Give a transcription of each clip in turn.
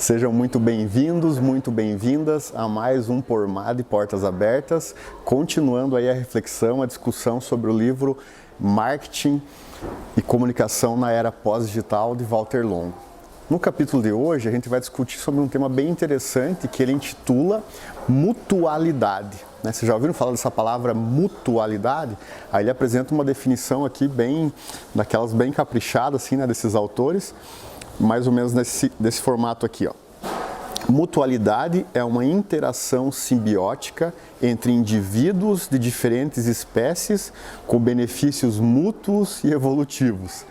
Sejam muito bem-vindos, muito bem-vindas a mais um Pormad Portas Abertas, continuando aí a reflexão, a discussão sobre o livro Marketing e Comunicação na Era Pós-Digital, de Walter Longo. No capítulo de hoje, a gente vai discutir sobre um tema bem interessante que ele intitula Mutualidade. Vocês já ouviram falar dessa palavra mutualidade? Aí ele apresenta uma definição aqui bem, daquelas bem caprichadas, assim, desses autores, mais ou menos desse formato aqui, ó. Mutualidade é uma interação simbiótica entre indivíduos de diferentes espécies com benefícios mútuos e evolutivos.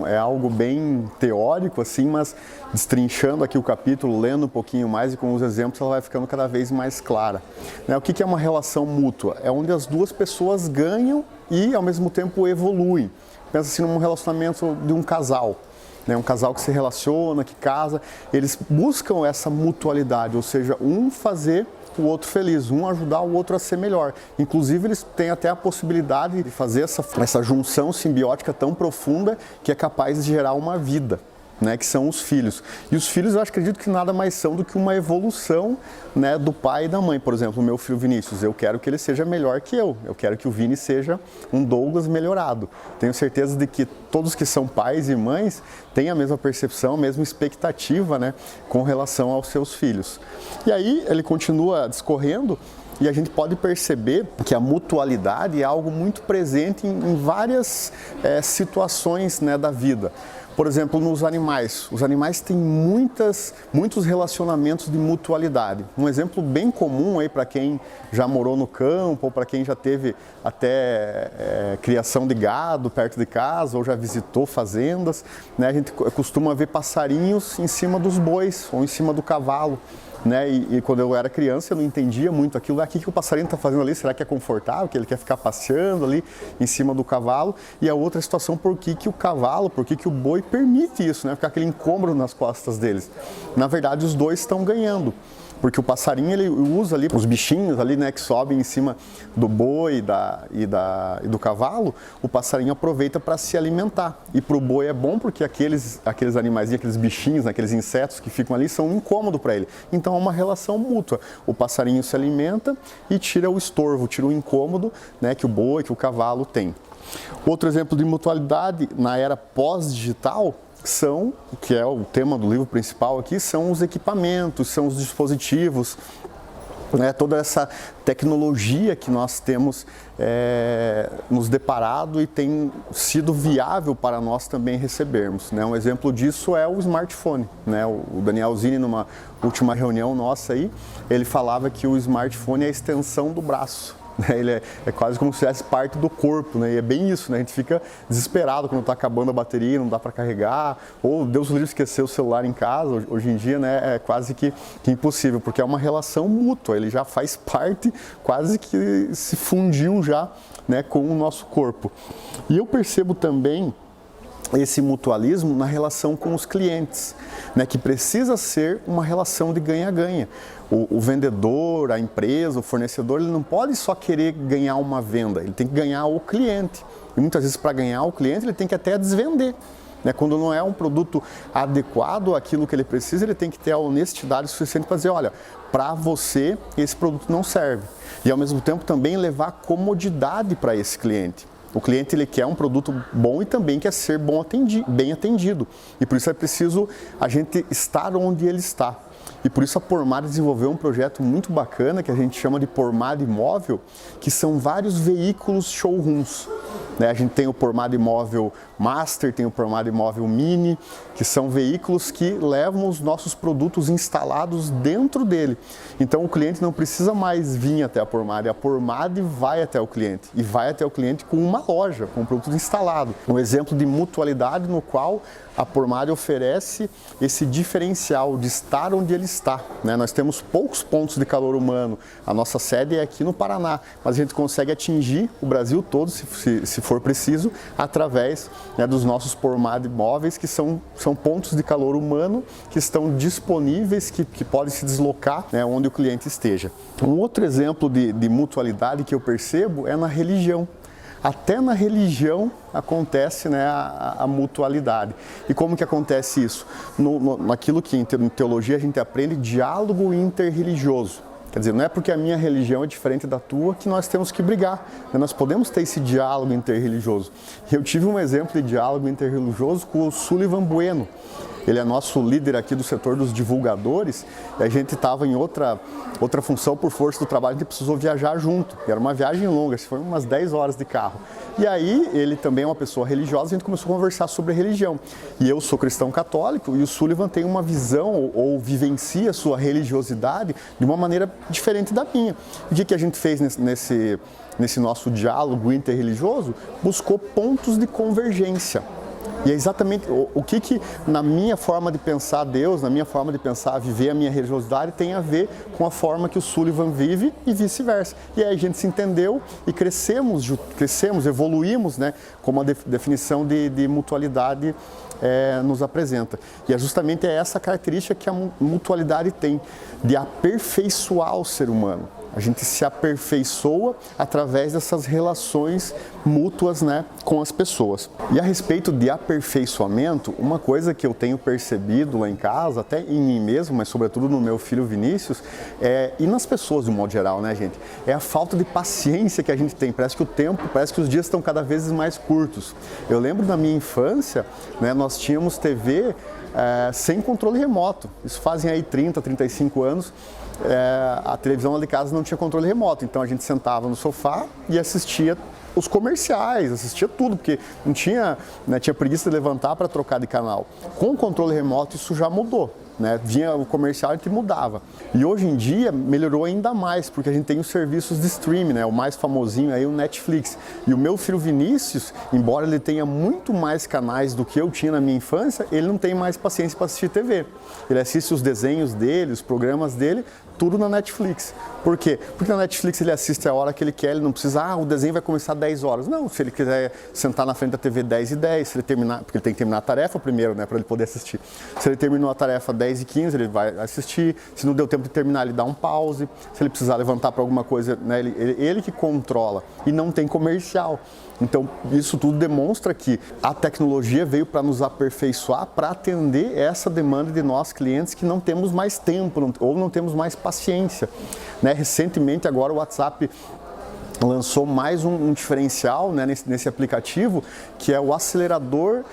É algo bem teórico, assim, mas destrinchando aqui o capítulo, lendo um pouquinho mais e com os exemplos, ela vai ficando cada vez mais clara. O que é uma relação mútua? É onde as duas pessoas ganham e, ao mesmo tempo, evoluem. Pensa assim num relacionamento de um casal. Um casal que se relaciona, que casa, eles buscam essa mutualidade, ou seja, um fazer o outro feliz, um ajudar o outro a ser melhor. Inclusive, eles têm até a possibilidade de fazer essa junção simbiótica tão profunda que é capaz de gerar uma vida, que são os filhos. E os filhos, eu acredito que nada mais são do que uma evolução, do pai e da mãe. Por exemplo, o meu filho Vinícius, eu quero que ele seja melhor que eu quero que o Vini seja um Douglas melhorado. Tenho certeza de que todos que são pais e mães têm a mesma percepção, a mesma expectativa, com relação aos seus filhos. E aí ele continua discorrendo e a gente pode perceber que a mutualidade é algo muito presente em várias situações da vida. Por exemplo, nos animais. Os animais têm muitos relacionamentos de mutualidade. Um exemplo bem comum aí para quem já morou no campo ou para quem já teve até criação de gado perto de casa ou já visitou fazendas, A gente costuma ver passarinhos em cima dos bois ou em cima do cavalo. E quando eu era criança eu não entendia muito aquilo. O que o passarinho está fazendo ali? Será que é confortável? Que ele quer ficar passeando ali em cima do cavalo? E a outra situação, por que o cavalo, por que o boi permite isso? Ficar aquele incômodo nas costas deles. Na verdade, os dois estão ganhando. Porque o passarinho ele usa ali os bichinhos ali, que sobem em cima do boi e do cavalo, o passarinho aproveita para se alimentar. E para o boi é bom porque aqueles animais, aqueles bichinhos, aqueles insetos que ficam ali são um incômodo para ele. Então é uma relação mútua. O passarinho se alimenta e tira o estorvo, tira o incômodo que o boi, que o cavalo tem. Outro exemplo de mutualidade na era pós-digital que é o tema do livro principal aqui, são os equipamentos, são os dispositivos, toda essa tecnologia que nós temos nos deparado e tem sido viável para nós também recebermos. Um exemplo disso é o smartphone. O Daniel Zini, numa última reunião nossa aí, ele falava que o smartphone é a extensão do braço. Ele é quase como se fosse parte do corpo, E é bem isso, A gente fica desesperado quando está acabando a bateria, não dá para carregar, ou Deus o livre esquecer o celular em casa. Hoje em dia, é quase que impossível, porque é uma relação mútua, ele já faz parte, quase que se fundiu já, com o nosso corpo. E eu percebo também esse mutualismo na relação com os clientes, que precisa ser uma relação de ganha-ganha. O vendedor, a empresa, o fornecedor, ele não pode só querer ganhar uma venda, ele tem que ganhar o cliente. E muitas vezes, para ganhar o cliente, ele tem que até desvender. Quando não é um produto adequado àquilo que ele precisa, ele tem que ter a honestidade suficiente para dizer, olha, para você esse produto não serve. E ao mesmo tempo também levar comodidade para esse cliente. O cliente ele quer um produto bom e também quer ser bem atendido. E por isso é preciso a gente estar onde ele está. E por isso a Pormad desenvolveu um projeto muito bacana que a gente chama de Pormad Móvel, que são vários veículos showrooms. A gente tem o Pormad Móvel Master, tem o Pormad Móvel Mini, que são veículos que levam os nossos produtos instalados dentro dele. Então o cliente não precisa mais vir até a Pormad vai até o cliente. E vai até o cliente com uma loja, com um produto instalado. Um exemplo de mutualidade no qual a Pormad oferece esse diferencial de estar onde ele está. Nós temos poucos pontos de calor humano. A nossa sede é aqui no Paraná, mas a gente consegue atingir o Brasil todo, se for preciso, através dos nossos Pormad móveis, que são pontos de calor humano que estão disponíveis, que podem se deslocar onde o cliente esteja. Um outro exemplo de mutualidade que eu percebo é na religião. Até na religião acontece, né, a mutualidade. E como que acontece isso? Naquilo que em teologia a gente aprende, diálogo interreligioso. Quer dizer, não é porque a minha religião é diferente da tua que nós temos que brigar, né? Nós podemos ter esse diálogo interreligioso. Eu tive um exemplo de diálogo interreligioso com o Sullivan Bueno. Ele é nosso líder aqui do setor dos divulgadores, e a gente estava em outra função por força do trabalho, a gente precisou viajar junto. Era uma viagem longa, foi umas 10 horas de carro. E aí, ele também é uma pessoa religiosa, a gente começou a conversar sobre religião. E eu sou cristão católico, e o Sullivan tem uma visão, ou vivencia a sua religiosidade de uma maneira diferente da minha. O que a gente fez nesse nosso diálogo interreligioso? Buscou pontos de convergência. E é exatamente o que na minha forma de pensar Deus, na minha forma de pensar viver a minha religiosidade tem a ver com a forma que o Sullivan vive e vice-versa. E aí a gente se entendeu e crescemos, evoluímos, né, como a definição de mutualidade nos apresenta. E é justamente essa característica que a mutualidade tem, de aperfeiçoar o ser humano. A gente se aperfeiçoa através dessas relações mútuas, né, com as pessoas. E a respeito de aperfeiçoamento, uma coisa que eu tenho percebido lá em casa, até em mim mesmo, mas sobretudo no meu filho Vinícius, e nas pessoas de um modo geral, né, gente? É a falta de paciência que a gente tem. Parece que os dias estão cada vez mais curtos. Eu lembro da minha infância, né, nós tínhamos TV sem controle remoto. Isso fazem aí 30, 35 anos. A televisão lá de casa não tinha controle remoto, então a gente sentava no sofá e assistia os comerciais, assistia tudo, porque não tinha, né, tinha preguiça de levantar para trocar de canal. Com o controle remoto isso já mudou, né? Vinha o comercial e que mudava. E hoje em dia melhorou ainda mais, porque a gente tem os serviços de streaming, né? O mais famosinho aí, o Netflix. E o meu filho Vinícius, embora ele tenha muito mais canais do que eu tinha na minha infância, ele não tem mais paciência para assistir TV. Ele assiste os desenhos dele, os programas dele, tudo na Netflix. Por quê? Porque na Netflix ele assiste a hora que ele quer, ele não precisa, o desenho vai começar 10 horas. Não, se ele quiser sentar na frente da TV 10h10, se ele terminar, porque ele tem que terminar a tarefa primeiro, né, para ele poder assistir. Se ele terminou a tarefa 10h15, ele vai assistir. Se não deu tempo de terminar, ele dá um pause. Se ele precisar levantar para alguma coisa, né, ele que controla. E não tem comercial. Então, isso tudo demonstra que a tecnologia veio para nos aperfeiçoar, para atender essa demanda de nós clientes que não temos mais tempo ou não temos mais paciência, né? Recentemente, agora o WhatsApp lançou mais um diferencial, né, nesse aplicativo, que é o acelerador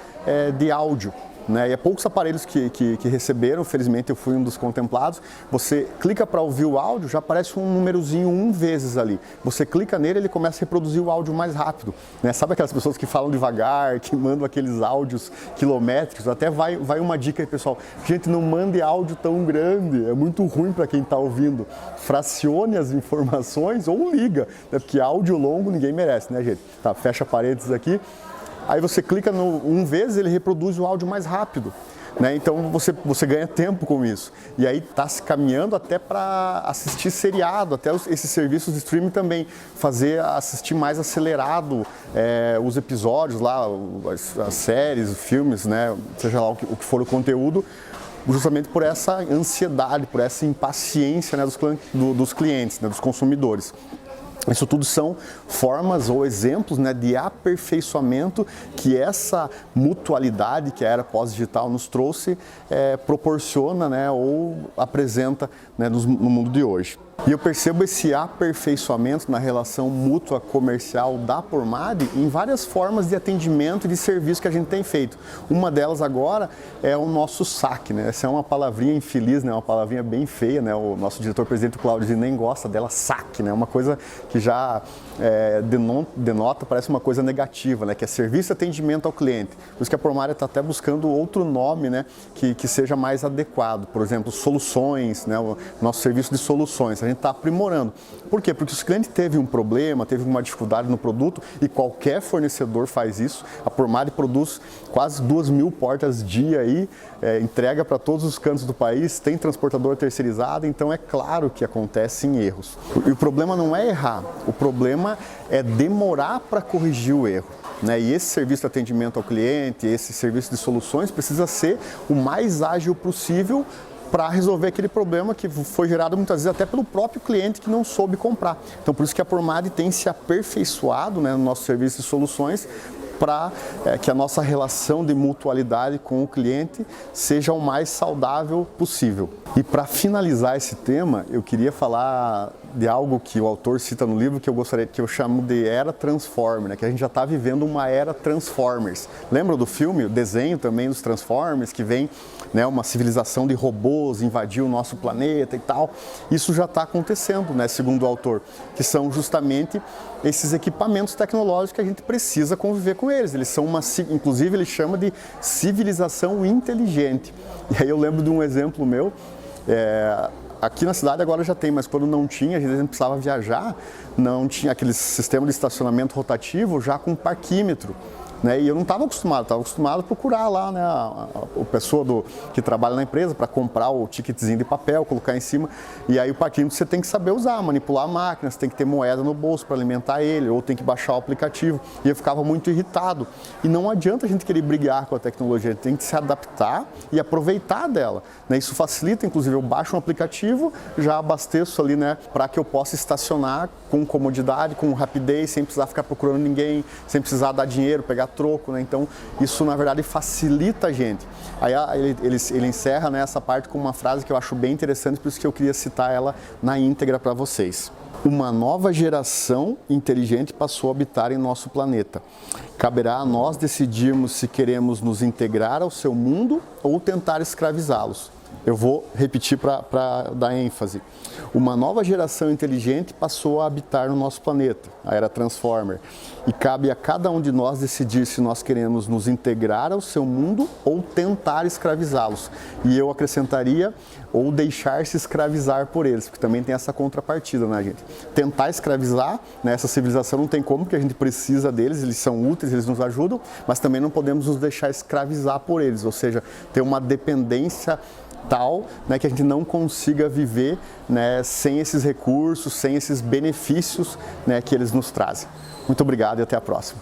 de áudio. Né? E é poucos aparelhos que receberam, felizmente eu fui um dos contemplados. Você clica para ouvir o áudio, já aparece um númerozinho 1 vezes ali. Você clica nele, ele começa a reproduzir o áudio mais rápido. Né? Sabe aquelas pessoas que falam devagar, que mandam aqueles áudios quilométricos? Até vai uma dica aí, pessoal. Gente, não mande áudio tão grande, é muito ruim para quem está ouvindo. Fracione as informações ou liga, né? Porque áudio longo ninguém merece, né, gente? Tá, fecha parênteses aqui. Aí você clica no 1 vezes, ele reproduz o áudio mais rápido, né? Então você ganha tempo com isso. E aí está se caminhando até para assistir seriado, até esses serviços de streaming também, assistir mais acelerado os episódios lá, as séries, os filmes, né? Seja lá o que for o conteúdo, justamente por essa ansiedade, por essa impaciência, né, dos clientes, né, dos consumidores. Isso tudo são formas ou exemplos, né, de aperfeiçoamento que essa mutualidade que a era pós-digital nos trouxe proporciona, né, ou apresenta, né, no mundo de hoje. E eu percebo esse aperfeiçoamento na relação mútua comercial da Pormad em várias formas de atendimento e de serviço que a gente tem feito. Uma delas agora é o nosso saque, né? Essa é uma palavrinha infeliz, né? Uma palavrinha bem feia, né? O nosso diretor-presidente Cláudio nem gosta dela, saque, né? Uma coisa que já denota, parece uma coisa negativa, né? Que é serviço e atendimento ao cliente. Por isso que a Pormad está até buscando outro nome, né? Que seja mais adequado. Por exemplo, soluções, né? O nosso serviço de soluções. A gente está aprimorando. Por quê? Porque se o cliente teve um problema, teve uma dificuldade no produto, e qualquer fornecedor faz isso, a Pormad produz quase 2.000 portas dia aí, entrega para todos os cantos do país, tem transportador terceirizado, então é claro que acontecem erros. E o problema não é errar, o problema é demorar para corrigir o erro. Né? E esse serviço de atendimento ao cliente, esse serviço de soluções precisa ser o mais ágil possível para resolver aquele problema que foi gerado muitas vezes até pelo próprio cliente que não soube comprar. Então por isso que a Pormad tem se aperfeiçoado, né, no nosso serviço de soluções, para que a nossa relação de mutualidade com o cliente seja o mais saudável possível. E para finalizar esse tema, eu queria falar de algo que o autor cita no livro que eu chamo de era Transformer, né? Que a gente já está vivendo uma era Transformers. Lembra do filme, o desenho também dos Transformers, que vem, né, uma civilização de robôs invadir o nosso planeta e tal? Isso já está acontecendo, né, segundo o autor, que são justamente esses equipamentos tecnológicos que a gente precisa conviver com eles. Eles são inclusive ele chama de civilização inteligente. E aí eu lembro de um exemplo meu, aqui na cidade agora já tem, mas quando não tinha, a gente precisava viajar, não tinha aquele sistema de estacionamento rotativo já com parquímetro. Né? E eu não estava acostumado a procurar lá, né, a pessoa que trabalha na empresa para comprar o ticketzinho de papel, colocar em cima. E aí o parquímetro você tem que saber usar, manipular a máquina, você tem que ter moeda no bolso para alimentar ele, ou tem que baixar o aplicativo. E eu ficava muito irritado. E não adianta a gente querer brigar com a tecnologia, a gente tem que se adaptar e aproveitar dela. Né? Isso facilita, inclusive eu baixo um aplicativo, já abasteço ali, né, para que eu possa estacionar com comodidade, com rapidez, sem precisar ficar procurando ninguém, sem precisar dar dinheiro, pegar troco, né? Então isso na verdade facilita a gente. Aí ele encerra, né, essa parte com uma frase que eu acho bem interessante, por isso que eu queria citar ela na íntegra para vocês. Uma nova geração inteligente passou a habitar em nosso planeta. Caberá a nós decidirmos se queremos nos integrar ao seu mundo ou tentar escravizá-los. Eu vou repetir para dar ênfase. Uma nova geração inteligente passou a habitar no nosso planeta, a era Transformer, e cabe a cada um de nós decidir se nós queremos nos integrar ao seu mundo ou tentar escravizá-los. E eu acrescentaria, ou deixar-se escravizar por eles, porque também tem essa contrapartida, né, gente? Tentar escravizar, né, essa civilização não tem como, porque a gente precisa deles, eles são úteis, eles nos ajudam, mas também não podemos nos deixar escravizar por eles, ou seja, ter uma dependência tal, né, que a gente não consiga viver, né, sem esses recursos, sem esses benefícios, né, que eles nos trazem. Muito obrigado e até a próxima.